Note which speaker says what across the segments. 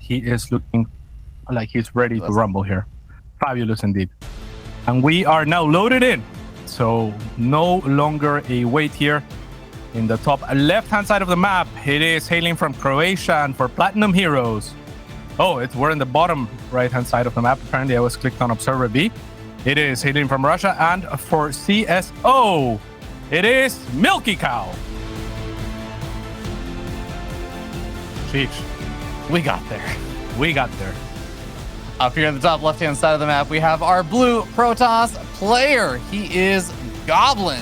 Speaker 1: he is looking like he's ready to rumble here. Fabulous indeed. And we are now loaded in. So no longer a wait here. In the top left-hand side of the map, it is hailing from Croatia and for Platinum Heroes. Oh, we're in the bottom right-hand side of the map. Apparently, I was clicked on Observer B. It is hailing from Russia. And for CSO, it is Milkicow. Sheesh.
Speaker 2: We got there.
Speaker 1: We got there.
Speaker 2: Up here in the top left-hand side of the map, we have our blue Protoss player. He is Goblin.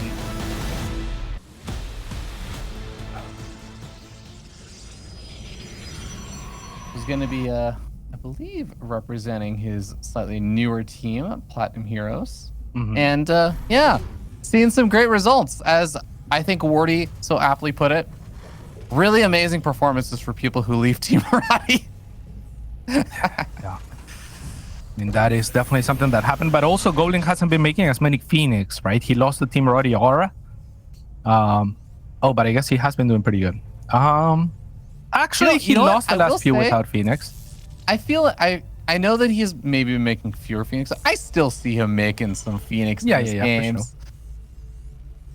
Speaker 2: Who's going to be, I believe, representing his slightly newer team, Platinum Heroes.
Speaker 1: Mm-hmm.
Speaker 2: And, yeah, seeing some great results. As I think Wardy so aptly put it, really amazing performances for people who leave Team Rowdy.
Speaker 1: Yeah. I mean, that is definitely something that happened, but also Goblin hasn't been making as many Phoenix, right? He lost the Team Roddy aura. Oh, but I guess he has been doing pretty good. Actually, he lost the last few without Phoenix.
Speaker 2: I know that he's maybe been making fewer Phoenix. I still see him making some Phoenix games.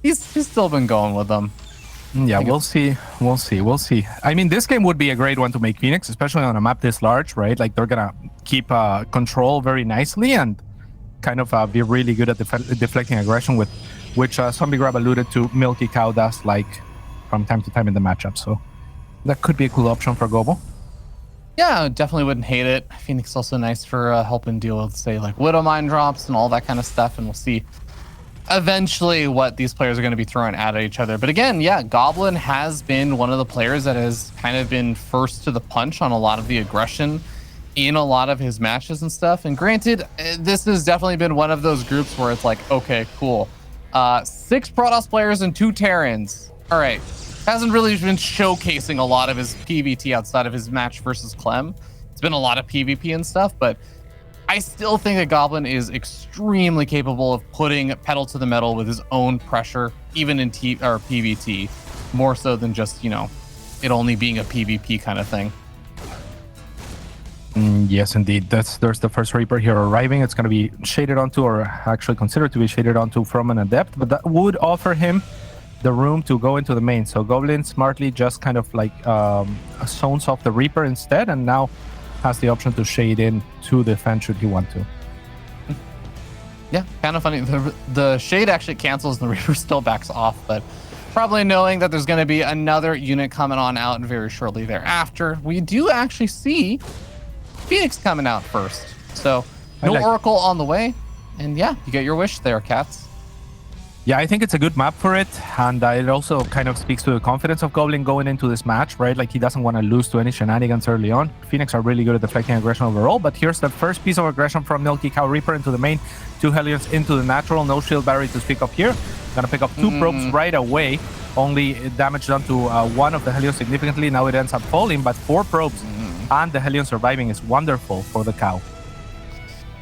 Speaker 2: For sure. He's still been going with them.
Speaker 1: Yeah, we'll see. I mean, this game would be a great one to make Phoenix, especially on a map this large, right? Like, they're gonna keep control very nicely and kind of be really good at deflecting aggression, with which Zombie Grab alluded to Milkicow does, like, from time to time in the matchup. So that could be a cool option for Gobo.
Speaker 2: Yeah, definitely wouldn't hate it. Phoenix is also nice for helping deal with, say, like Widow Mine drops and all that kind of stuff, and we'll see eventually what these players are going to be throwing at each other. But again, yeah, Goblin has been one of the players that has kind of been first to the punch on a lot of the aggression in a lot of his matches and stuff. And granted, this has definitely been one of those groups where it's like, okay, cool. 6 Protoss players and 2 Terrans. All right. Hasn't really been showcasing a lot of his PvT outside of his match versus Clem. It's been a lot of PvP and stuff, but I still think that Goblin is extremely capable of putting pedal to the metal with his own pressure, even in PvT, more so than just, you know, it only being a PvP kind of thing.
Speaker 1: Yes, indeed. There's the first Reaper here arriving. It's going to be shaded onto, or actually considered to be shaded onto from an Adept, but that would offer him the room to go into the main. So Goblin smartly just kind of like zones off the Reaper instead, and now has the option to shade in to defend should he want to.
Speaker 2: Yeah, kind of funny. The shade actually cancels, the Reaper still backs off, but probably knowing that there's going to be another unit coming on out very shortly thereafter. We do actually see Phoenix coming out first. So no Oracle on the way. And yeah, you get your wish there, Cats.
Speaker 1: Yeah, I think it's a good map for it, and it also kind of speaks to the confidence of Goblin going into this match, right? Like, he doesn't want to lose to any shenanigans early on. Phoenix are really good at deflecting aggression overall, but here's the first piece of aggression from Milkicow. Reaper into the main, 2 Hellions into the natural, no shield barrier to speak of here. Gonna pick up 2 probes right away, only damage done to 1 of the Hellions significantly. Now it ends up falling, but 4 probes and the Hellion surviving is wonderful for the cow.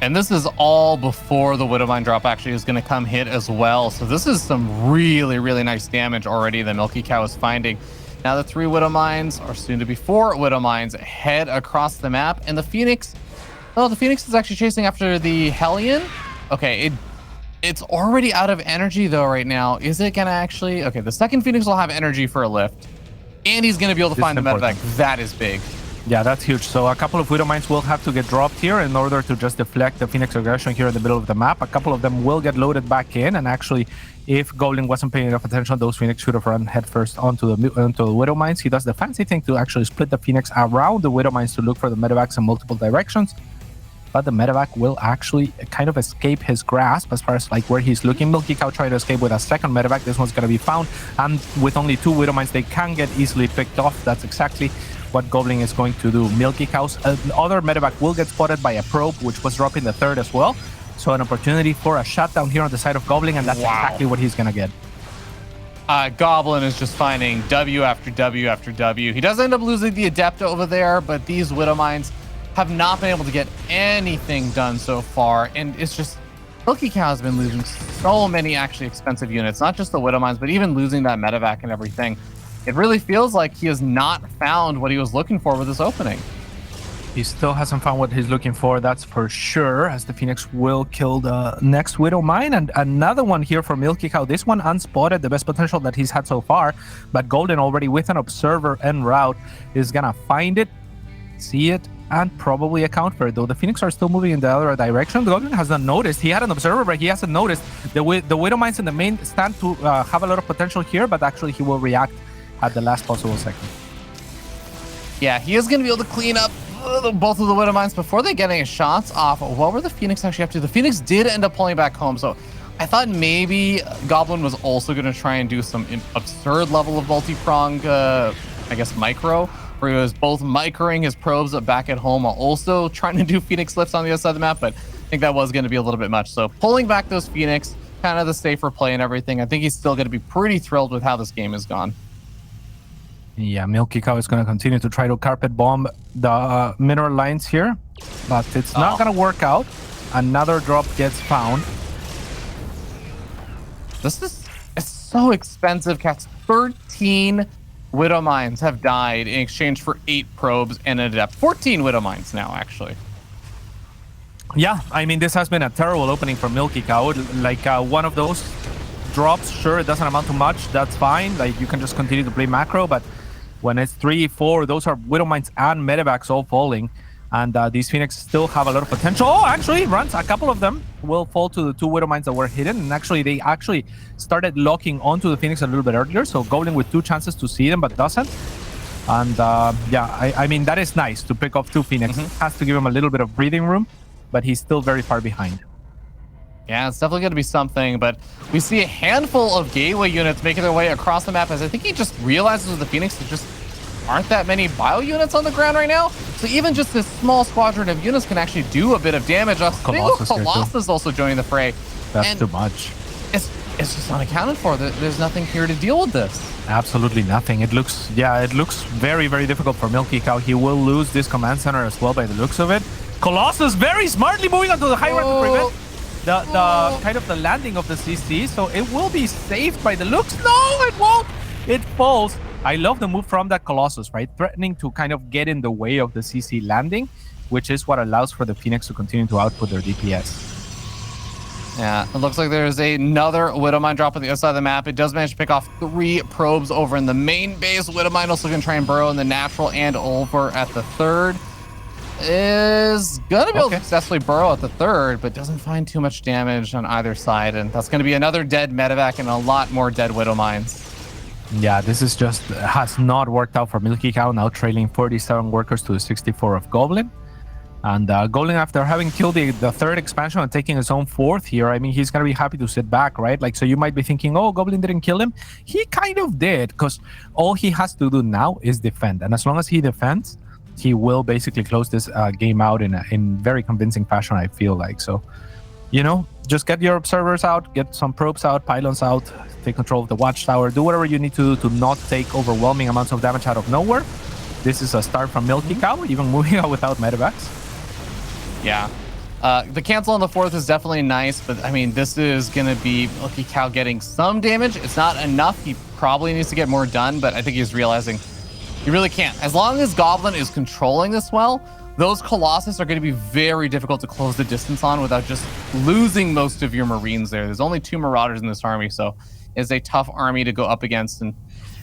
Speaker 2: And this is all before the Widowmine drop actually is going to come hit as well. So this is some really, really nice damage already that Milkicow is finding. Now the 3 Widowmines, or soon to be 4 Widowmines, head across the map. And the Phoenix, oh, the Phoenix is actually chasing after the Hellion. Okay, it's already out of energy though right now. Is it going to actually... Okay, the second Phoenix will have energy for a lift. And he's going to be able to find the medevac. That is big.
Speaker 1: Yeah, that's huge. So a couple of Widow Mines will have to get dropped here in order to just deflect the Phoenix aggression here in the middle of the map. A couple of them will get loaded back in, and actually, if Goblin wasn't paying enough attention, those Phoenix should have run headfirst onto the Widow Mines. He does the fancy thing to actually split the Phoenix around the Widow Mines to look for the medevacs in multiple directions. But the medevac will actually kind of escape his grasp as far as like where he's looking. Milkicow tried to escape with a second medevac. This one's going to be found, and with only 2 Widow Mines, they can get easily picked off. That's exactly what Goblin is going to do. Milkicow's other medevac will get spotted by a probe, which was dropping the 3rd as well. So an opportunity for a shutdown here on the side of Goblin, and that's exactly what he's going to get.
Speaker 2: Goblin is just finding W after W after W. He does end up losing the Adept over there, but these Widow Mines have not been able to get anything done so far. And it's just, Milkicow has been losing so many actually expensive units, not just the Widow Mines, but even losing that medevac and everything. It really feels like he has not found what he was looking for with this opening.
Speaker 1: He still hasn't found what he's looking for, that's for sure, as the Phoenix will kill the next Widow Mine. And another one here for Milkicow. This one unspotted, the best potential that he's had so far. But Golden already with an Observer en route is gonna find it, see it, and probably account for it. Though the Phoenix are still moving in the other direction. The Goblin has not noticed. He had an Observer, but he hasn't noticed. The Widow Mines in the main stand to have a lot of potential here, but actually he will react at the last possible second.
Speaker 2: Yeah, he is going to be able to clean up both of the Widow Mines before they get any shots off. What were the Phoenix actually up to? The Phoenix did end up pulling back home, so I thought maybe Goblin was also going to try and do some absurd level of multi-prong, I guess, micro, where he was both microing his probes back at home while also trying to do Phoenix lifts on the other side of the map, but I think that was going to be a little bit much. So pulling back those Phoenix, kind of the safer play and everything. I think he's still going to be pretty thrilled with how this game has gone.
Speaker 1: Yeah, Milkicow is going to continue to try to carpet bomb the mineral lines here, but it's not going to work out. Another drop gets found.
Speaker 2: This is so expensive, cats. 13 Widow Mines have died in exchange for 8 probes and an Adept. 14 Widow Mines now, actually.
Speaker 1: Yeah, I mean, this has been a terrible opening for Milkicow. Like, one of those drops, sure, it doesn't amount to much. That's fine. Like, you can just continue to play macro, but when it's 3, 4, those are Widow Mines and Medevacs all falling. And these Phoenix still have a lot of potential. Oh, actually, runs. A couple of them will fall to the 2 Widow Mines that were hidden. And actually, they actually started locking onto the Phoenix a little bit earlier. So Goblin with 2 chances to see them, but doesn't. And yeah, I mean, that is nice to pick off 2 Phoenix. Has to give him a little bit of breathing room, but he's still very far behind.
Speaker 2: Yeah, it's definitely going to be something, but we see a handful of gateway units making their way across the map as I think he just realizes with the Phoenix there just aren't that many bio units on the ground right now. So even just this small squadron of units can actually do a bit of damage. A single Colossus also joining the fray.
Speaker 1: That's too much.
Speaker 2: It's just unaccounted for. There's nothing here to deal with this.
Speaker 1: Absolutely nothing. It looks, yeah, it looks very, very difficult for Milkicow. He will lose this command center as well by the looks of it. Colossus very smartly moving onto the high ground to prevent the kind of the landing of the CC, so it will be saved by the looks. No, it won't. It falls. I love the move from that Colossus, right? Threatening to kind of get in the way of the CC landing, which is what allows for the Phoenix to continue to output their DPS.
Speaker 2: Yeah, it looks like there's another Widow Mine drop on the other side of the map. It does manage to pick off 3 probes over in the main base. Widow Mine also going to try and burrow in the natural and over at the third. Is going to be able to successfully burrow at the third, but doesn't find too much damage on either side. And that's going to be another dead Medevac and a lot more dead Widow Mines.
Speaker 1: Yeah, this is just has not worked out for Milkicow, now trailing 47 workers to the 64 of Goblin. And Goblin, after having killed the third expansion and taking his own 4th here, I mean, he's going to be happy to sit back, right? Like, so you might be thinking, oh, Goblin didn't kill him. He kind of did, because all he has to do now is defend. And as long as he defends, he will basically close this game out in very convincing fashion, I feel like. So, you know, just get your observers out, get some probes out, pylons out, take control of the watchtower, do whatever you need to do to not take overwhelming amounts of damage out of nowhere. This is a start from Milkicow, even moving out without medevacs.
Speaker 2: Yeah. The cancel on the 4th is definitely nice, but I mean, this is going to be Milkicow getting some damage. It's not enough. He probably needs to get more done, but I think he's realizing he really can't. As long as Goblin is controlling this well, those Colossus are going to be very difficult to close the distance on without just losing most of your Marines there. There's only 2 Marauders in this army, so it's a tough army to go up against. And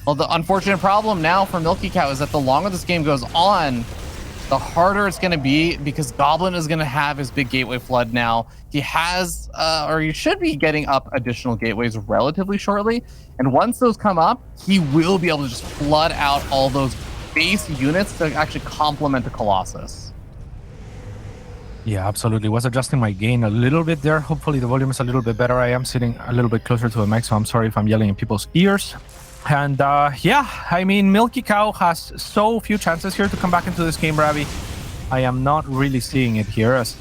Speaker 2: well, the unfortunate problem now for Milkicow is that the longer this game goes on, the harder it's going to be, because Goblin is going to have his big gateway flood now. He has, or he should be getting up additional gateways relatively shortly. And once those come up, he will be able to just flood out all those base units to actually complement the Colossus.
Speaker 1: Yeah, absolutely. Was adjusting my gain a little bit there. Hopefully the volume is a little bit better. I am sitting a little bit closer to the mic, so I'm sorry if I'm yelling in people's ears. And yeah, I mean, Milkicow has so few chances here to come back into this game, Ravi. I am not really seeing it here, as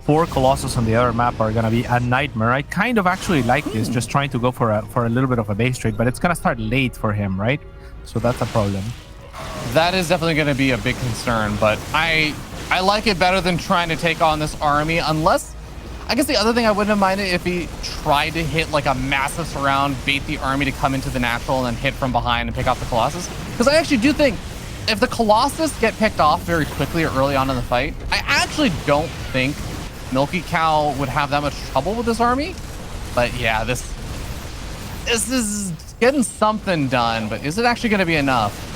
Speaker 1: 4 Colossus on the other map are going to be a nightmare. I kind of actually like this, just trying to go for a little bit of a base trade, but it's going to start late for him, right? So that's a problem.
Speaker 2: That is definitely going to be a big concern, but I like it better than trying to take on this army, unless, I guess the other thing I wouldn't have minded if he tried to hit like a massive surround, bait the army to come into the natural and then hit from behind and pick off the Colossus. Because I actually do think if the Colossus get picked off very quickly or early on in the fight, I actually don't think Milkicow would have that much trouble with this army. But yeah, this is getting something done, but is it actually going to be enough?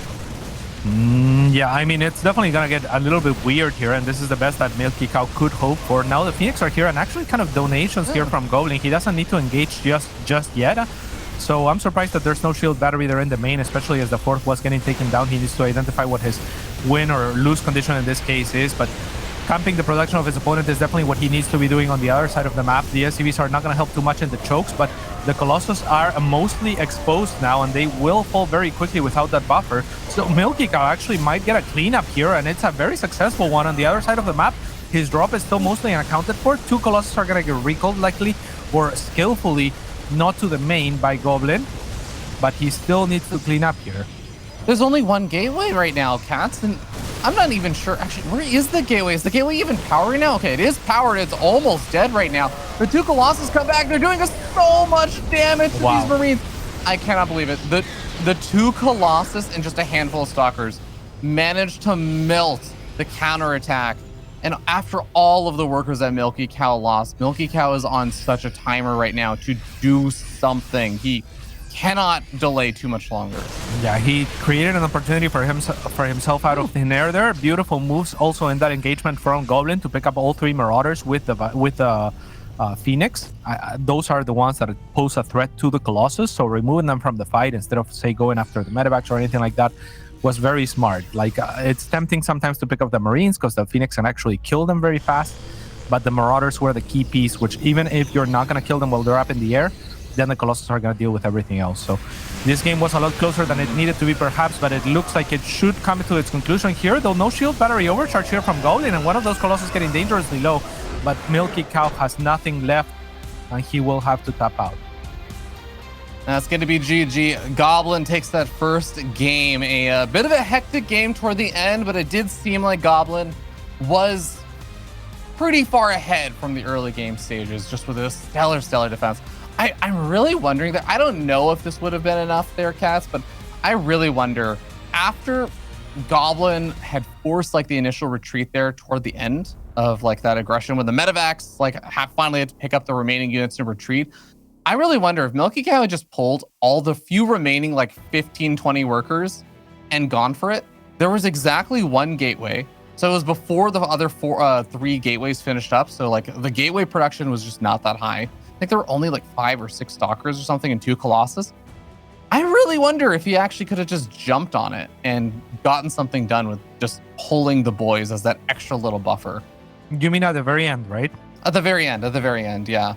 Speaker 1: Yeah, I mean, it's definitely going to get a little bit weird here, and this is the best that Milkicow could hope for. Now the Phoenix are here, and actually kind of donations here from Goblin. He doesn't need to engage just yet. So I'm surprised that there's no shield battery there in the main, especially as the fourth was getting taken down. He needs to identify what his win or lose condition in this case is, but camping the production of his opponent is definitely what he needs to be doing on the other side of the map. The SCVs are not going to help too much in the chokes, but the Colossus are mostly exposed now, and they will fall very quickly without that buffer. So Milkicow actually might get a cleanup here, and it's a very successful one on the other side of the map. His drop is still mostly unaccounted for. 2 Colossus are going to get recalled likely, or skillfully not to the main by Goblin, but he still needs to clean up here.
Speaker 2: There's only one gateway right now, Cats, and I'm not even sure. Actually, where is the gateway? Is the gateway even powering now? Okay, it is powered. It's almost dead right now. The 2 Colossus come back. They're doing us so much damage to these Marines. I cannot believe it. The 2 Colossus and just a handful of Stalkers managed to melt the counterattack. And after all of the workers that Milkicow lost, Milkicow is on such a timer right now to do something. He cannot delay too much longer.
Speaker 1: Yeah, he created an opportunity for himself out of thin air there. Beautiful moves also in that engagement from Goblin to pick up all 3 Marauders with the Phoenix. Those are the ones that pose a threat to the Colossus, so removing them from the fight instead of, say, going after the medevacs or anything like that was very smart. Like, it's tempting sometimes to pick up the Marines because the Phoenix can actually kill them very fast, but the Marauders were the key piece, which even if you're not going to kill them while they're up in the air, then the Colossus are going to deal with everything else. So this game was a lot closer than it needed to be perhaps, but it looks like it should come to its conclusion here, though no shield battery overcharge here from Goblin, and one of those Colossus getting dangerously low, but Milkicow has nothing left, and he will have to tap out.
Speaker 2: That's going to be GG. Goblin takes that first game. A bit of a hectic game toward the end, but it did seem like Goblin was pretty far ahead from the early game stages, just with a stellar defense. I'm really wondering that. I don't know if this would have been enough there, Cats, but I really wonder, after Goblin had forced like the initial retreat there toward the end of like that aggression with the medevacs, like finally had to pick up the remaining units and retreat. I really wonder if Milkicow had just pulled all the few remaining like 15, 20 workers and gone for it. There was exactly 1 gateway. So it was before the other 3 gateways finished up. So like the gateway production was just not that high. I think there were only like 5 or 6 Stalkers or something and 2 Colossus. I really wonder if he actually could have just jumped on it and gotten something done with just pulling the boys as that extra little buffer.
Speaker 1: You mean at the very end, right?
Speaker 2: At the very end, yeah.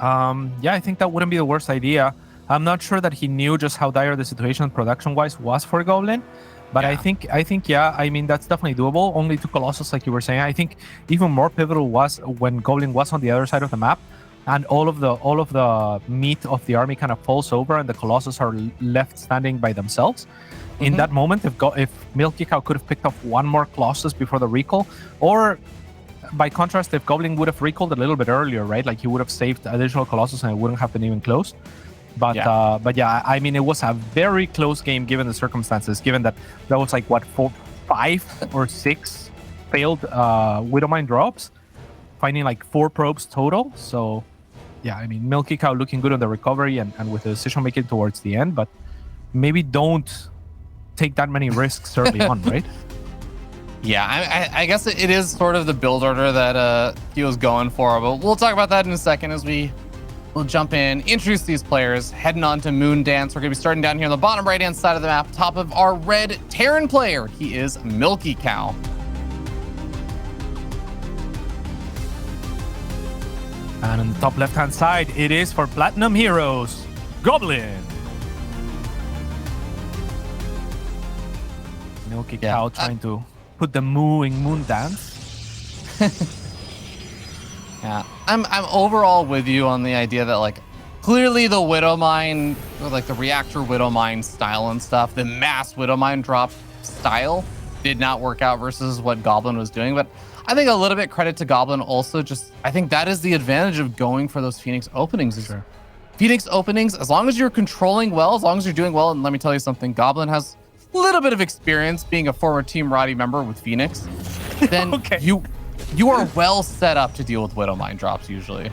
Speaker 1: Yeah, I think that wouldn't be the worst idea. I'm not sure that he knew just how dire the situation production-wise was for Goblin, but yeah. I think, yeah, I mean, that's definitely doable. Only 2 Colossus, like you were saying. I think even more pivotal was when Goblin was on the other side of the map, and all of the meat of the army kind of falls over, and the Colossus are left standing by themselves. In that moment, if Milkicow could have picked up 1 more Colossus before the recall, or by contrast, if Goblin would have recalled a little bit earlier, right? Like he would have saved additional Colossus and it wouldn't have been even close. But yeah, I mean, it was a very close game given the circumstances, given that there was like, what, 5 or 6 failed Widowmine drops, finding like 4 probes total. So yeah, I mean, Milkicow looking good on the recovery and with the decision making towards the end, but maybe don't take that many risks early on, right?
Speaker 2: Yeah, I guess it is sort of the build order that he was going for, but we'll talk about that in a second as we'll jump in, introduce these players, heading on to Moon Dance. We're going to be starting down here on the bottom right-hand side of the map, top of our red Terran player. He is Milkicow.
Speaker 1: And on the top left-hand side, it is for Platinum Heroes, Goblin. Milkicow trying to put the mooing Moon Dance.
Speaker 2: Yeah, I'm overall with you on the idea that like clearly the Widowmine, or like the reactor Widowmine style and stuff, the mass Widowmine drop style did not work out versus what Goblin was doing. But I think a little bit credit to Goblin also, just I think that is the advantage of going for those Phoenix openings. Phoenix openings, as long as you're controlling well, as long as you're doing well, and let me tell you something, Goblin has little bit of experience being a former Team Roddy member with Phoenix, then
Speaker 1: Okay.
Speaker 2: you are well set up to deal with Widow Mine drops usually.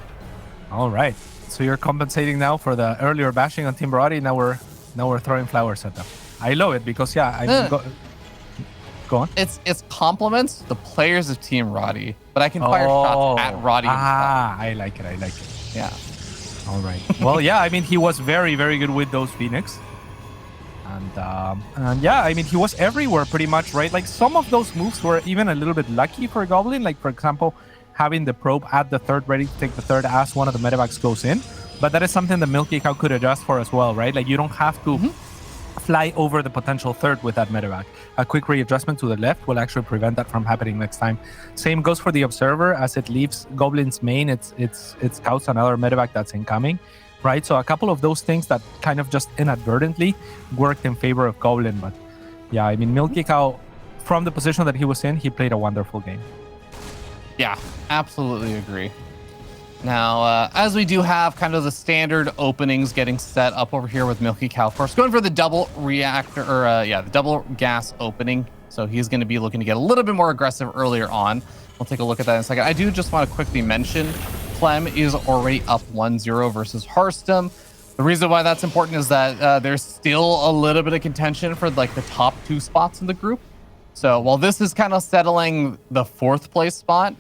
Speaker 1: All right. So you're compensating now for the earlier bashing on Team Roddy. Now we're throwing flowers at them. I love it because I mean, go on.
Speaker 2: It's compliments the players of Team Roddy, but I can fire shots at Roddy himself.
Speaker 1: I like it. I like it.
Speaker 2: Yeah.
Speaker 1: All right. Well, yeah. I mean, he was very, very good with those Phoenix, and yeah, I mean, he was everywhere pretty much, right? Like some of those moves were even a little bit lucky for Goblin. Like for example, having the probe at the third, ready to take the third as one of the medevacs goes in. But that is something the Milkicow could adjust for as well, right? Like you don't have to fly over the potential third with that medevac. A quick readjustment to the left will actually prevent that from happening next time. Same goes for the Observer. As it leaves Goblin's main, it scouts another medevac that's incoming, right? So a couple of those things that kind of just inadvertently worked in favor of Goblin. But yeah, I mean, Milkicow, from the position that he was in, he played a wonderful game.
Speaker 2: Yeah, absolutely agree. Now, as we do have kind of the standard openings getting set up over here with Milkicow, of course, going for the double reactor, or the double gas opening. So he's going to be looking to get a little bit more aggressive earlier on. We'll take a look at that in a second. I do just want to quickly mention Clem is already up 1-0 versus Hearthstone. The reason why that's important is that there's still a little bit of contention for like the top 2 spots in the group. So while this is kind of settling the 4th place spot,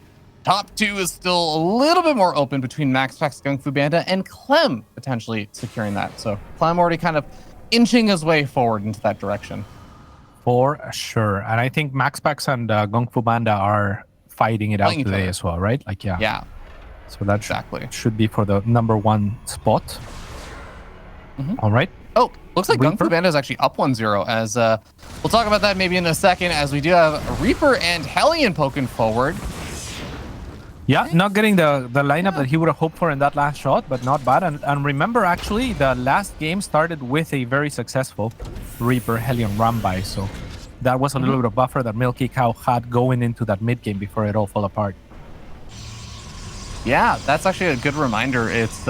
Speaker 2: top 2 is still a little bit more open between MaxPax, Gung Fu Banda, and Clem potentially securing that. So Clem already kind of inching his way forward into that direction. For
Speaker 1: sure. And I think MaxPax and Gung Fu Banda are fighting it out today as well, right? Like, yeah.
Speaker 2: Yeah.
Speaker 1: So that should be for the number 1 spot. All right.
Speaker 2: Oh, looks like Gung Fu Banda is actually up 1-0 as we'll talk about that maybe in a second as we do have Reaper and Hellion poking forward.
Speaker 1: Yeah, not getting the lineup that he would have hoped for in that last shot, but not bad. And remember, actually, the last game started with a very successful Reaper Hellion run by. So that was a little bit of buffer that Milkicow had going into that mid game before it all fell apart.
Speaker 2: Yeah, that's actually a good reminder. It's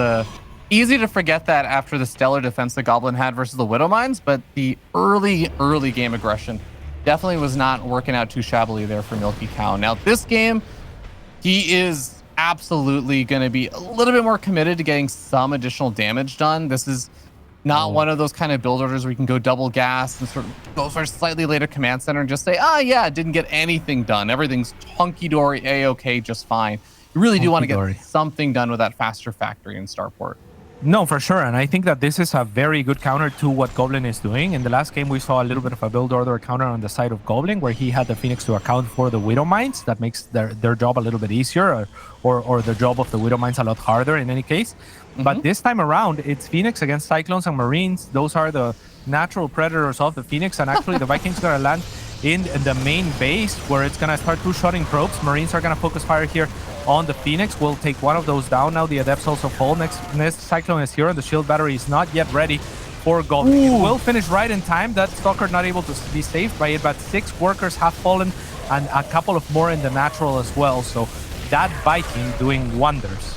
Speaker 2: easy to forget that after the stellar defense the Goblin had versus the Widow Mines, but the early game aggression definitely was not working out too shabbily there for Milkicow. Now, this game, he is absolutely going to be a little bit more committed to getting some additional damage done. This is not one of those kind of build orders where you can go double gas and sort of go for a slightly later command center and just say, yeah, didn't get anything done. Everything's hunky-dory, A-okay, just fine. You really do want to get something done with that faster factory in Starport.
Speaker 1: No, for sure. And I think that this is a very good counter to what Goblin is doing. In the last game, we saw a little bit of a build order counter on the side of Goblin, where he had the Phoenix to account for the Widow Mines. That makes their job a little bit easier, or the job of the Widow Mines a lot harder in any case. But this time around, it's Phoenix against Cyclones and Marines. Those are the natural predators of the Phoenix. And actually, the Vikings going to land in the main base, where it's going to start two-shotting probes. Marines are going to focus fire here on the Phoenix. We'll take one of those down now. The Adepts also fall. Next Cyclone is here, and the shield battery is not yet ready for Goblin. It will finish right in time. That Stalker not able to be saved by it, but 6 workers have fallen, and a couple of more in the natural as well. So that Viking doing wonders.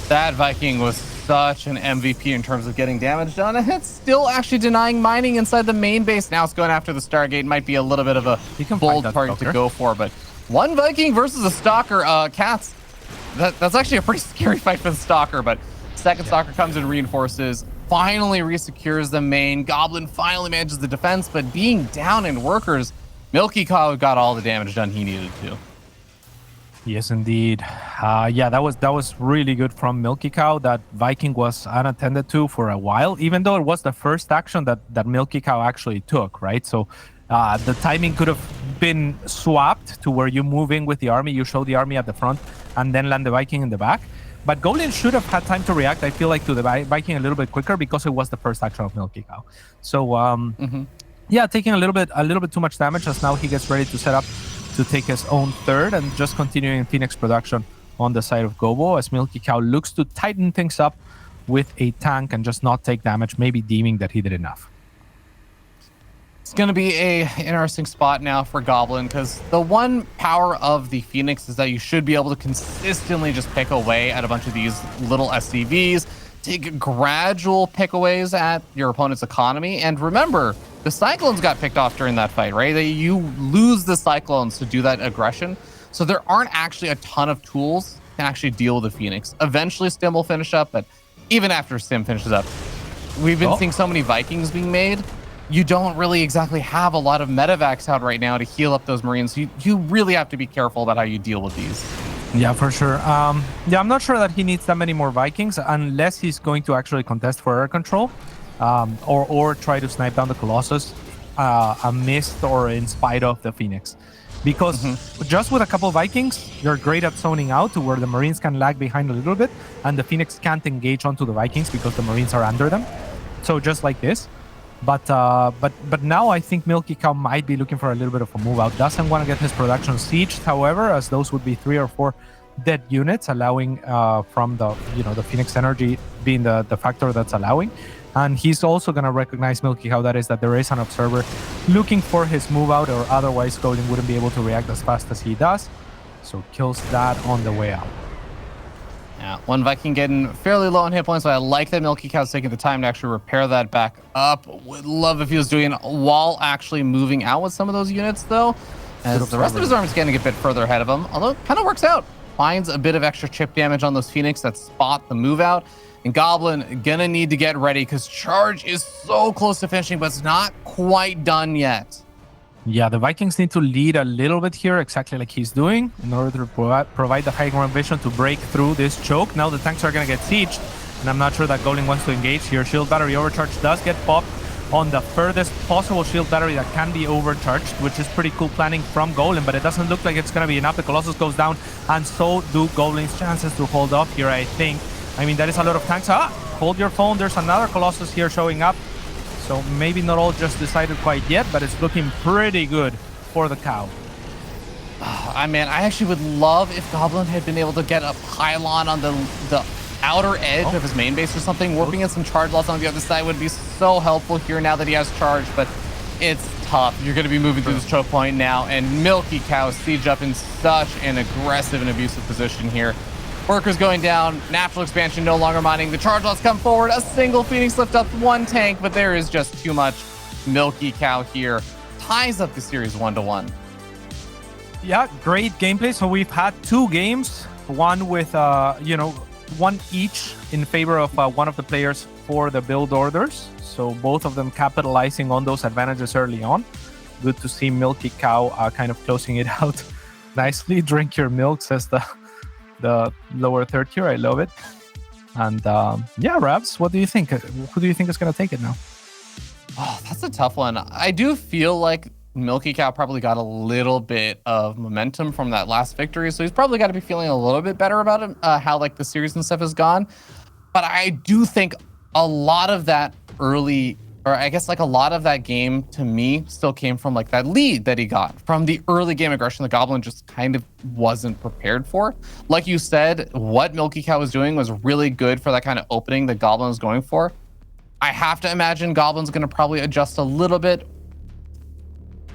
Speaker 2: That Viking was such an MVP in terms of getting damage done, and it's still actually denying mining inside the main base. Now it's going after the Stargate. Might be a little bit of a bold target to go for, but one Viking versus a Stalker. Cats, that's actually a pretty scary fight for the Stalker, but second Stalker comes and reinforces, finally resecures the main. Goblin finally manages the defense, but being down in workers, Milkicow got all the damage done he needed to.
Speaker 1: Yes, indeed. Yeah, that was really good from Milkicow. That Viking was unattended to for a while, even though it was the first action that Milkicow actually took, right? So the timing could have been swapped to where you move in with the army, you show the army at the front, and then land the Viking in the back. But Goblin should have had time to react, I feel like, to the Viking a little bit quicker, because it was the first action of Milkicow. So, yeah, taking a little bit too much damage as now he gets ready to set up to take his own third, and just continuing Phoenix production on the side of Gobo as Milkicow looks to tighten things up with a tank and just not take damage, maybe deeming that he did enough.
Speaker 2: It's going to be a interesting spot now for Goblin, because the one power of the Phoenix is that you should be able to consistently just pick away at a bunch of these little SCVs, take gradual pickaways at your opponent's economy. And remember, the Cyclones got picked off during that fight, right? You lose the Cyclones to do that aggression. So there aren't actually a ton of tools to actually deal with the Phoenix. Eventually Stim will finish up, but even after Stim finishes up, we've been seeing so many Vikings being made. You don't really exactly have a lot of medevacs out right now to heal up those Marines. You really have to be careful about how you deal with these.
Speaker 1: Yeah, for sure. Yeah, I'm not sure that he needs that many more Vikings unless he's going to actually contest for air control, or try to snipe down the Colossus amidst or in spite of the Phoenix. Because just with a couple of Vikings, you're great at zoning out to where the Marines can lag behind a little bit, and the Phoenix can't engage onto the Vikings because the Marines are under them. So just like this. But now I think Milkicow might be looking for a little bit of a move out. Doesn't want to get his production sieged, however, as those would be 3 or 4 dead units, allowing from the the Phoenix energy being the factor that's allowing. And he's also going to recognize Milkicow, that is, that there is an observer looking for his move out, or otherwise Goblin wouldn't be able to react as fast as he does. So kills that on the way out.
Speaker 2: Yeah, one Viking getting fairly low on hit points, so I like that Milkicow's taking the time to actually repair that back up. Would love if he was doing it while actually moving out with some of those units, though, as the rest of his army is getting a bit further ahead of him, although it kind of works out. Finds a bit of extra chip damage on those Phoenix that spot the move out. And Goblin gonna need to get ready because Charge is so close to finishing, but it's not quite done yet.
Speaker 1: Yeah, the Vikings need to lead a little bit here, exactly like he's doing, in order to provide the high ground vision to break through this choke. Now the tanks are going to get sieged, and I'm not sure that Goblin wants to engage here. Shield battery overcharge does get popped on the furthest possible shield battery that can be overcharged, which is pretty cool planning from Goblin, but it doesn't look like it's going to be enough. The Colossus goes down, and so do Goblin's chances to hold off here, I think. I mean, that is a lot of tanks. Hold your phone. There's another Colossus here showing up. So maybe not all just decided quite yet, but it's looking pretty good for the cow.
Speaker 2: I mean, I actually would love if Goblin had been able to get a pylon on the outer edge of his main base or something. Warping in some charge loss on the other side would be so helpful here now that he has charge, but it's tough. You're going to be moving through this choke point now, and Milkicow siege up in such an aggressive and abusive position here. Workers going down, natural expansion no longer mining. The charge loss come forward. A single Phoenix lift up one tank, but there is just too much. Milkicow here ties up the series 1-1.
Speaker 1: Yeah, great gameplay. So we've had 2 games, one with one each in favor of one of the players for the build orders. So both of them capitalizing on those advantages early on. Good to see Milkicow kind of closing it out nicely. Drink your milk, says the lower third here. I love it. And yeah, Ravs, what do you think? Who do you think is going to take it now?
Speaker 2: Oh, that's a tough one. I do feel like Milkicow probably got a little bit of momentum from that last victory, so he's probably got to be feeling a little bit better about it, how like the series and stuff has gone. But I do think a lot of that early, or I guess like a lot of that game to me still came from like that lead that he got from the early game aggression the Goblin just kind of wasn't prepared for. Like you said, what Milkicow was doing was really good for that kind of opening that Goblin was going for. I have to imagine Goblin's going to probably adjust a little bit.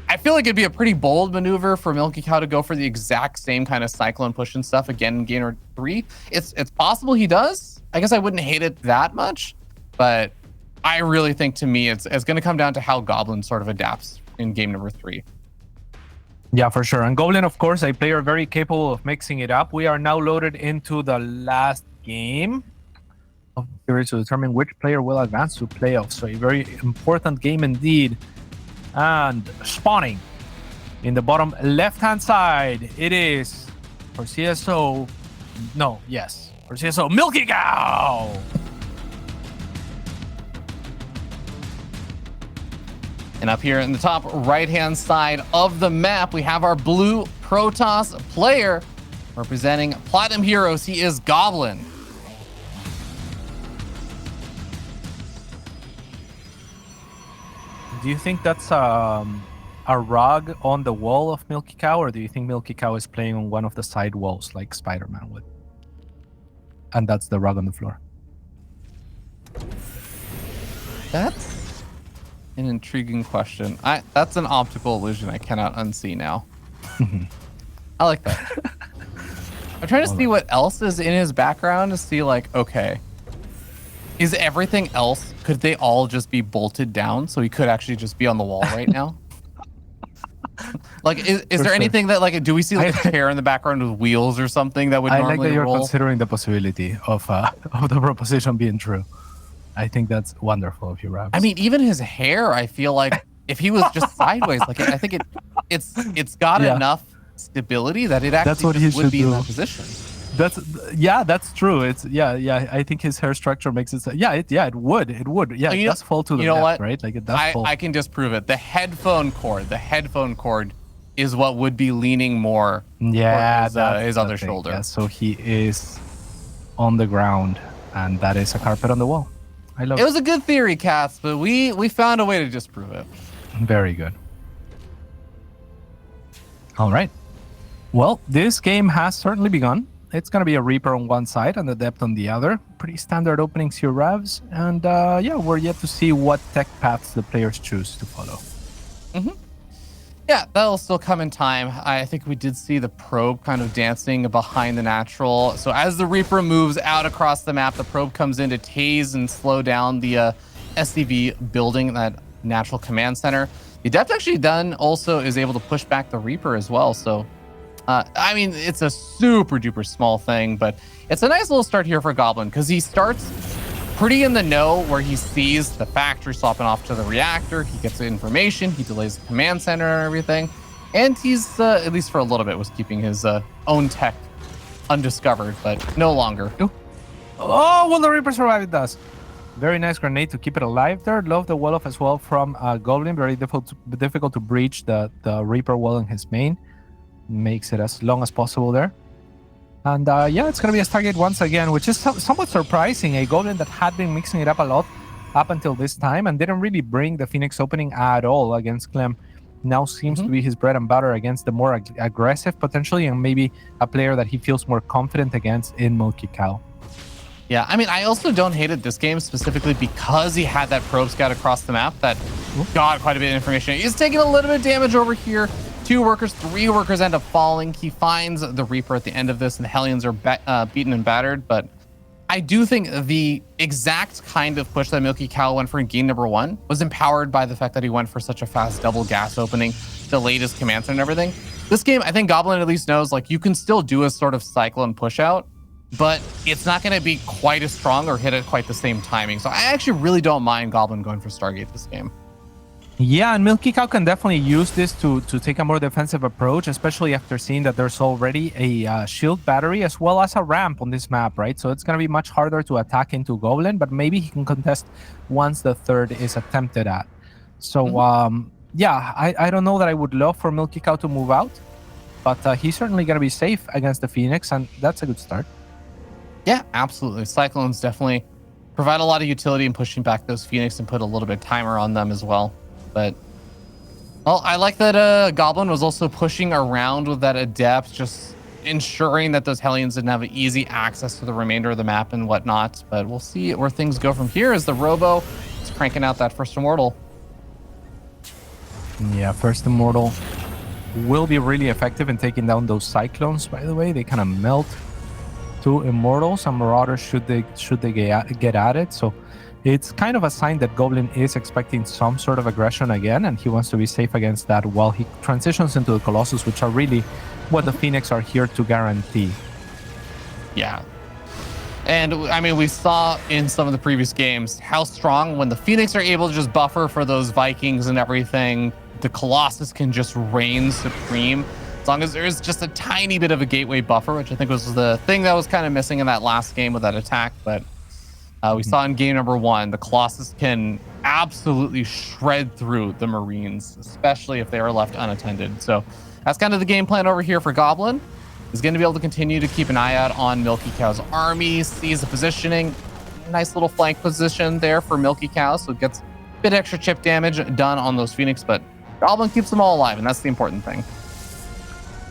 Speaker 2: I feel like it'd be a pretty bold maneuver for Milkicow to go for the exact same kind of Cyclone push and stuff again in Game 3. It's possible he does. I guess I wouldn't hate it that much, but I really think to me it's going to come down to how Goblin sort of adapts in game number 3.
Speaker 1: Yeah, for sure. And Goblin, of course, a player very capable of mixing it up. We are now loaded into the last game of the series to determine which player will advance to playoffs. So a very important game indeed. And spawning in the bottom left-hand side, it is for CSO. No, yes, for CSO, Milkicow.
Speaker 2: And up here in the top right-hand side of the map, we have our blue Protoss player representing Platinum Heroes. He is Goblin.
Speaker 1: Do you think that's a rug on the wall of Milkicow, or do you think Milkicow is playing on one of the side walls like Spider-Man would? And that's the rug on the floor.
Speaker 2: That's an intriguing question. That's an optical illusion I cannot unsee now. I like that. I'm trying to see what else is in his background to see like, okay. Is everything else, could they all just be bolted down so he could actually just be on the wall right now? Like, is there anything that, like, do we see like a chair in the background with wheels or something that would normally
Speaker 1: I like that you're
Speaker 2: roll?
Speaker 1: considering the possibility of the proposition being true. I think that's wonderful of you, Rabs.
Speaker 2: I mean, even his hair, I feel like if he was just sideways, like I think it's got enough stability that it actually would be in that position.
Speaker 1: That's true. I think his hair structure makes it. It would. Yeah, it does fall to the left, right? Like it does fall.
Speaker 2: I can disprove it. The headphone cord is what would be leaning more.
Speaker 1: Yeah,
Speaker 2: his other shoulder.
Speaker 1: Yeah, so he is on the ground, and that is a carpet on the wall. I love it.
Speaker 2: It was a good theory, Cass, but we found a way to disprove it.
Speaker 1: Very good. All right. Well, this game has certainly begun. It's going to be a Reaper on one side and the Adept on the other. Pretty standard openings here, Ravs. And we're yet to see what tech paths the players choose to follow.
Speaker 2: Yeah, that'll still come in time. I think we did see the probe kind of dancing behind the natural. So as the Reaper moves out across the map, the probe comes in to tase and slow down the SCV building, that natural command center. The Adept actually also is able to push back the Reaper as well. So I mean, it's a super duper small thing, but it's a nice little start here for Goblin because he starts pretty in the know where he sees the factory swapping off to the reactor. He gets the information, he delays the command center and everything. And he's, at least for a little bit, was keeping his own tech undiscovered, but no longer.
Speaker 1: Oh, well, the Reaper survived it does. Very nice grenade to keep it alive there. Love the wall off as well from Goblin. Very difficult to breach the Reaper wall in his main. Makes it as long as possible there. And it's going to be a Stargate once again, which is somewhat surprising. A Goblin that had been mixing it up a lot up until this time and didn't really bring the Phoenix opening at all against Clem. Now seems to be his bread and butter against the more aggressive potentially, and maybe a player that he feels more confident against in Milkicow.
Speaker 2: Yeah, I mean, I also don't hate it this game specifically because he had that probe scout across the map that got quite a bit of information. He's taking a little bit of damage over here. 2 workers, 3 workers end up falling. He finds the Reaper at the end of this, and the Hellions are beaten and battered. But I do think the exact kind of push that Milkicow went for in game number 1 was empowered by the fact that he went for such a fast double gas opening, delayed his command center and everything. This game, I think Goblin at least knows, like, you can still do a sort of cyclone push out, but it's not going to be quite as strong or hit at quite the same timing. So I actually really don't mind Goblin going for Stargate this game.
Speaker 1: Yeah, and Milkicow can definitely use this to take a more defensive approach, especially after seeing that there's already a shield battery as well as a ramp on this map, right? So it's going to be much harder to attack into Goblin, but maybe he can contest once the third is attempted at. So, I don't know that I would love for Milkicow to move out, but he's certainly going to be safe against the Phoenix, and that's a good start.
Speaker 2: Yeah, absolutely. Cyclones definitely provide a lot of utility in pushing back those Phoenix and put a little bit of timer on them as well. But, well, I like that Goblin was also pushing around with that Adept, just ensuring that those Hellions didn't have easy access to the remainder of the map and whatnot. But we'll see where things go from here as the Robo is cranking out that first Immortal. Yeah, first Immortal will be really effective in taking down those Cyclones, by the way. They kind of melt 2 Immortals and Marauders should they get at it. So it's kind of a sign that Goblin is expecting some sort of aggression again, and he wants to be safe against that while he transitions into the Colossus, which are really what the Phoenix are here to guarantee. Yeah. And, I mean, we saw in some of the previous games how strong when the Phoenix are able to just buffer for those Vikings and everything, the Colossus can just reign supreme. As long as there's just a tiny bit of a gateway buffer, which I think was the thing that was kind of missing in that last game with that attack. But we saw in game number 1, the Colossus can absolutely shred through the Marines, especially if they are left unattended. So that's kind of the game plan over here for Goblin. He's going to be able to continue to keep an eye out on Milkicow's army, sees the positioning. Nice little flank position there for Milkicow, so it gets a bit extra chip damage done on those Phoenix, but Goblin keeps them all alive, and that's the important thing.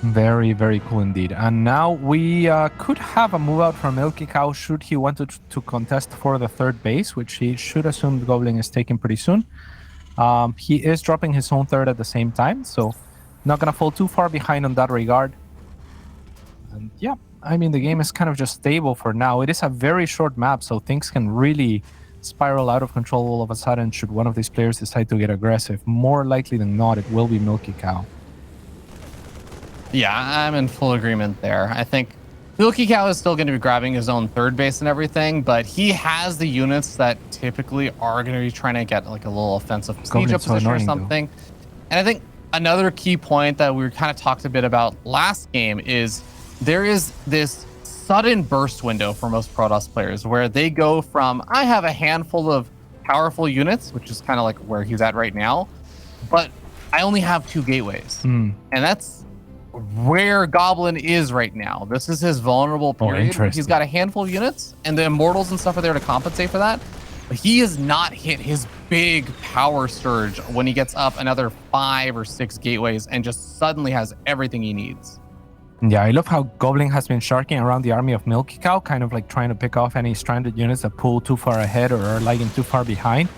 Speaker 2: Very, very cool indeed. And now we could have a move out from Milkicow should he want to contest for the third base, which he should assume the Goblin is taking pretty soon. He is dropping his own third at the same time, so not going to fall too far behind on that regard.
Speaker 1: And yeah, I mean, the game is kind of just stable for now. It is a very short map, so things can really spiral out of control all of a sudden should one of these players decide to get aggressive. More likely than not, it will be Milkicow.
Speaker 2: Yeah, I'm in full agreement there. I think Milkicow is still going to be grabbing his own third base and everything, but he has the units that typically are going to be trying to get like a little offensive siege up position or something. And I think another key point that we kind of talked a bit about last game is there is this sudden burst window for most Protoss players where they go from, I have a handful of powerful units, which is kind of like where he's at right now, but I only have 2 gateways. And that's where Goblin is right now. This is his vulnerable period. He's got a handful of units, and the Immortals and stuff are there to compensate for that. But he has not hit his big power surge when he gets up another 5 or 6 gateways and just suddenly has everything he needs.
Speaker 1: Yeah, I love how Goblin has been sharking around the army of Milkicow, kind of like trying to pick off any stranded units that pull too far ahead or are lagging too far behind.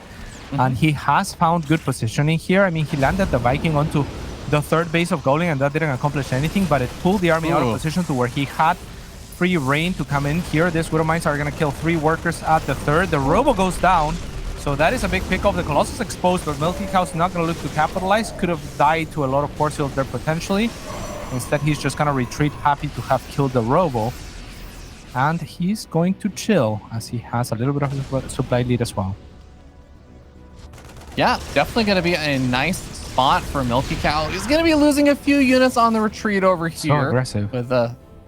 Speaker 1: And he has found good positioning here. I mean, he landed the Viking onto the third base of Goblin, and that didn't accomplish anything, but it pulled the army out of position to where he had free reign to come in here. These Widow Mines are going to kill 3 workers at the third. The Robo goes down, so that is a big pickup. The Colossus exposed, but Milkicow's not going to look to capitalize. Could have died to a lot of force field there potentially. Instead, he's just going to retreat, happy to have killed the Robo. And he's going to chill, as he has a little bit of a supply lead as well.
Speaker 2: Yeah, definitely going to be a nice spot for Milkicow. He's going to be losing a few units on the retreat over here.
Speaker 1: So aggressive.
Speaker 2: With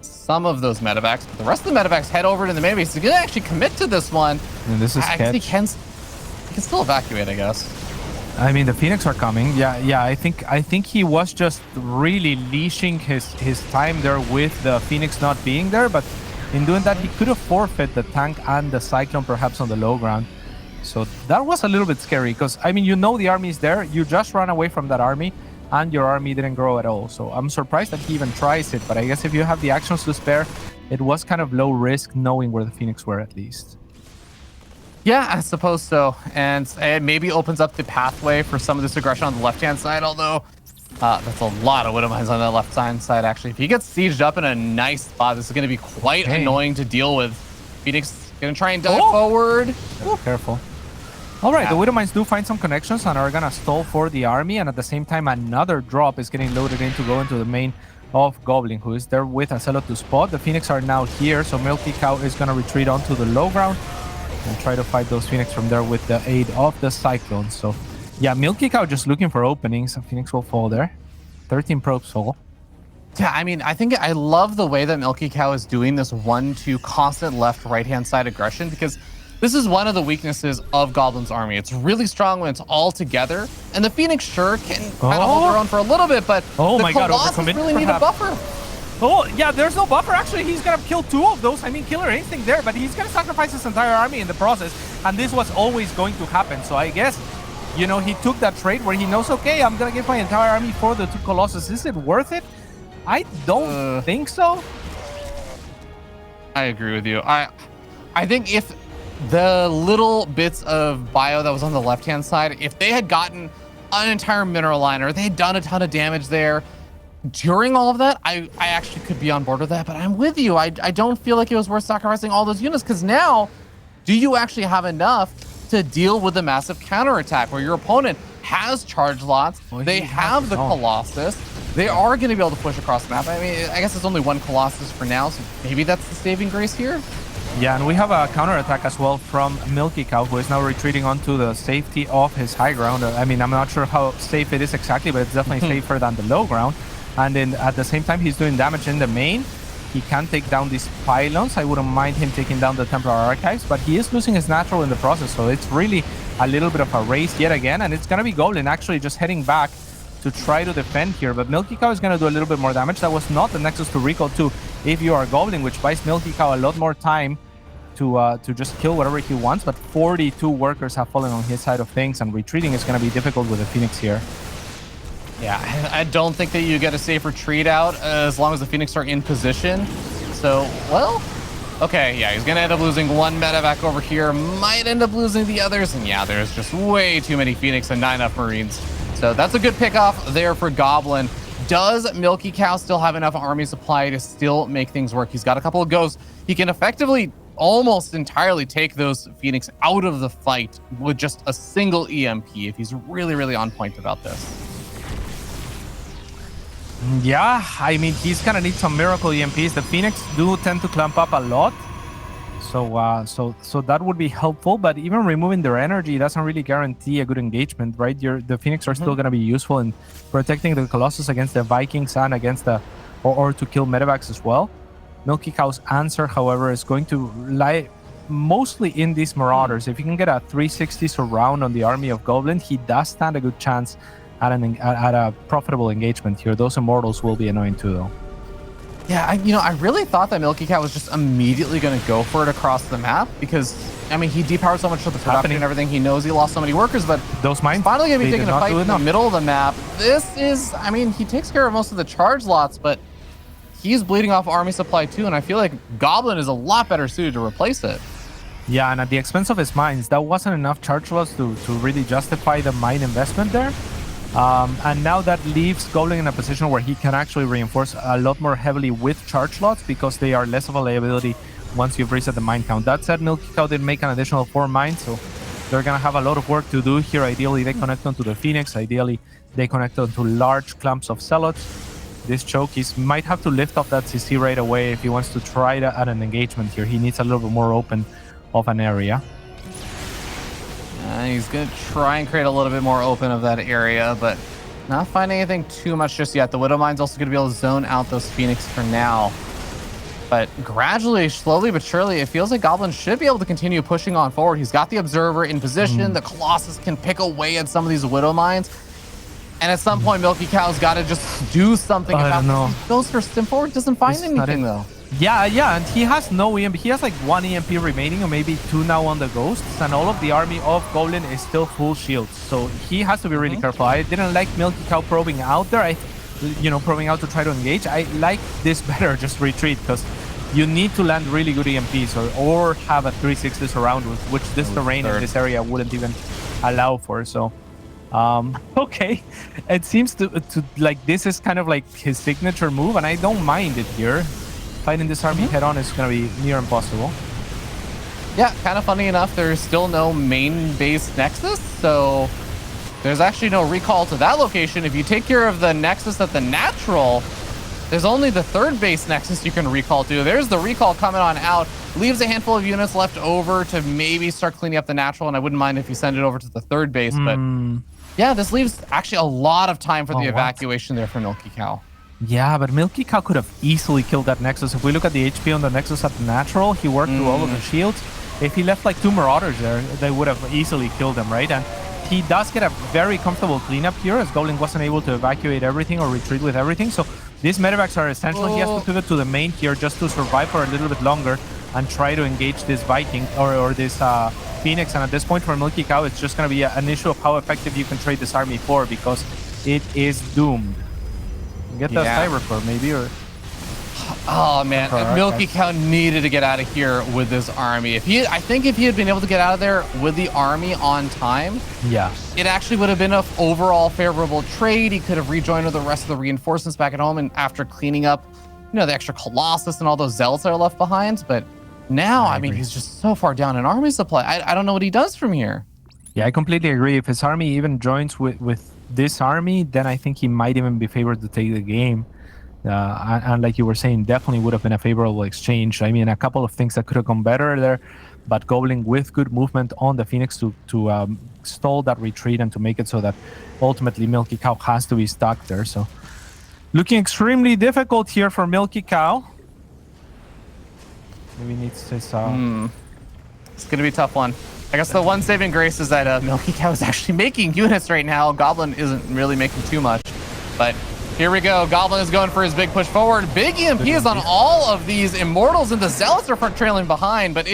Speaker 2: some of those medevacs. But the rest of the medevacs head over to the main base. He's going to actually commit to this one.
Speaker 1: And this is
Speaker 2: he can still evacuate, I guess.
Speaker 1: I mean, the Phoenix are coming. Yeah. I think he was just really leashing his time there with the Phoenix not being there. But in doing that, he could have forfeit the tank and the Cyclone perhaps on the low ground. So that was a little bit scary because, I mean, you know the army is there. You just run away from that army and your army didn't grow at all. So I'm surprised that he even tries it. But I guess if you have the actions to spare, it was kind of low risk knowing where the Phoenix were at least.
Speaker 2: Yeah, I suppose so. And it maybe opens up the pathway for some of this aggression on the left-hand side, although that's a lot of Widow Mines on the left-hand side, actually. If he gets sieged up in a nice spot, this is going to be quite annoying to deal with. Phoenix going to try and dive forward.
Speaker 1: Careful. All right, the Widow Mines do find some connections and are going to stall for the army. And at the same time, another drop is getting loaded in to go into the main of Goblin, who is there with a Zealot to spot. The Phoenix are now here, so Milkicow is going to retreat onto the low ground and try to fight those Phoenix from there with the aid of the Cyclone. So, yeah, Milkicow just looking for openings. A Phoenix will fall there. 13 probes fall.
Speaker 2: Yeah, I mean, I love the way that Milkicow is doing this 1-2 constant left, right-hand side aggression, because this is one of the weaknesses of Goblin's army. It's really strong when it's all together, and the Phoenix sure can kind of hold their own for a little bit, but the Colossus really need a buffer.
Speaker 1: Oh, yeah, there's no buffer. Actually, he's going to kill 2 of those. I mean, Killer Instinct there, but he's going to sacrifice his entire army in the process, and this was always going to happen. So I guess, you know, he took that trade where he knows, okay, I'm going to give my entire army for the 2 Colossus. Is it worth it? I don't think so.
Speaker 2: I agree with you. I think if the little bits of bio that was on the left-hand side, if they had gotten an entire mineral liner, they had done a ton of damage there during all of that, I actually could be on board with that. But I'm with you. I don't feel like it was worth sacrificing all those units, because now, do you actually have enough to deal with the massive counterattack where your opponent has charge lots, they have the Colossus, they are going to be able to push across the map. I mean, I guess it's only 1 Colossus for now, so maybe that's the saving grace here.
Speaker 1: Yeah, and we have a counterattack as well from Milkicow, who is now retreating onto the safety of his high ground. I mean, I'm not sure how safe it is exactly, but it's definitely safer than the low ground. And then at the same time, he's doing damage in the main. He can take down these pylons. I wouldn't mind him taking down the Templar Archives, but he is losing his natural in the process. So it's really a little bit of a race yet again. And it's going to be Goblin actually just heading back to try to defend here. But Milkicow is going to do a little bit more damage. That was not the Nexus to recall to if you are Goblin, which buys Milkicow a lot more time to just kill whatever he wants. But 42 workers have fallen on his side of things, and retreating is going to be difficult with the Phoenix here.
Speaker 2: Yeah, I don't think that you get a safe retreat out as long as the Phoenix are in position. So, well, okay, yeah, he's going to end up losing 1 medevac over here, might end up losing the others, and yeah, there's just way too many Phoenix and not enough Marines. So that's a good pick off there for Goblin. does Milkicow still have enough army supply to still make things work? He's got a couple of ghosts. He can effectively almost entirely take those Phoenix out of the fight with just a single EMP if he's really, really on point about this.
Speaker 1: Yeah, I mean, he's gonna need some miracle EMPs. The Phoenix do tend to clump up a lot, so that would be helpful. But even removing their energy doesn't really guarantee a good engagement, right? The Phoenix are still gonna be useful in protecting the Colossus against the Vikings and against the or to kill medevacs as well. Milkicow's answer, however, is going to lie mostly in these Marauders. If he can get a 360 surround on the army of Goblin, he does stand a good chance at a profitable engagement here. Those Immortals will be annoying too, though.
Speaker 2: Yeah, I really thought that Milkicow was just immediately going to go for it across the map because, I mean, he depowered so much of the production and everything. He knows he lost so many workers, but
Speaker 1: those mines
Speaker 2: finally going to be taking a fight in the middle of the map. This is, I mean, he takes care of most of the charge lots, but he's bleeding off army supply too, and I feel like Goblin is a lot better suited to replace it.
Speaker 1: Yeah, and at the expense of his mines, that wasn't enough charge loss to really justify the mine investment there. And now that leaves Goblin in a position where he can actually reinforce a lot more heavily with charge lots because they are less of a liability once you've reset the mine count. That said, Milkicow did make an additional 4 mines, so they're going to have a lot of work to do here. Ideally, they connect onto the Phoenix. Ideally, they connect onto large clumps of Zealots. This choke, he might have to lift off that CC right away if he wants to try to add an engagement here. He needs a little bit more open of an area.
Speaker 2: He's going to try and create a little bit more open of that area, but not finding anything too much just yet. The Widowmine's also going to be able to zone out those Phoenix for now. But gradually, slowly but surely, it feels like Goblin should be able to continue pushing on forward. He's got the Observer in position. The Colossus can pick away at some of these Widowmines. And at some point, Milkicow's got to just do something about this. He goes for stim forward, doesn't find anything, though.
Speaker 1: Yeah, and he has no EMP. He has like 1 EMP remaining, or maybe 2 now on the Ghosts, and all of the army of Goblin is still full shields. So he has to be really careful. I didn't like Milkicow probing out there. Probing out to try to engage. I like this better, just retreat, because you need to land really good EMPs or have a 360 surround, which this terrain in this area wouldn't even allow for. So, okay, it seems to like this is kind of like his signature move, and I don't mind it here. Fighting this army head-on is going to be near impossible.
Speaker 2: Yeah, kind of funny enough, there's still no main base Nexus, so there's actually no recall to that location. If you take care of the Nexus at the Natural, there's only the 3rd base Nexus you can recall to. There's the recall coming on out. Leaves a handful of units left over to maybe start cleaning up the Natural, and I wouldn't mind if you send it over to the 3rd base, but yeah, this leaves actually a lot of time for the evacuation there for Milkicow.
Speaker 1: Yeah, but Milkicow could have easily killed that Nexus. If we look at the HP on the Nexus at the Natural, he worked through all of the shields. If he left like 2 Marauders there, they would have easily killed them, right? And he does get a very comfortable cleanup here, as Goblin wasn't able to evacuate everything or retreat with everything. So these medevacs are essential. He has to pivot to the main here just to survive for a little bit longer and try to engage this Viking or this Phoenix. And at this point for Milkicow, it's just going to be an issue of how effective you can trade this army for, because it is doomed. Get that Cyber Core maybe, or
Speaker 2: oh man, Milkicow needed to get out of here with this army. I think if he had been able to get out of there with the army on time, it actually would have been an overall favorable trade. He could have rejoined with the rest of the reinforcements back at home, and after cleaning up, the extra Colossus and all those Zealots that are left behind. But now, I mean, he's just so far down in army supply. I don't know what he does from here.
Speaker 1: Yeah, I completely agree. If his army even joins with this army, then I think he might even be favored to take the game. And like you were saying, definitely would have been a favorable exchange. I mean, a couple of things that could have gone better there, but Goblin with good movement on the Phoenix to stall that retreat and to make it so that ultimately Milkicow has to be stuck there. So looking extremely difficult here for Milkicow. Maybe needs his... It's going
Speaker 2: to be a tough one. I guess the one saving grace is that Milkicow is actually making units right now. Goblin isn't really making too much. But here we go. Goblin is going for his big push forward. Big EMP is on all of these Immortals, and the Zealots are trailing behind, but it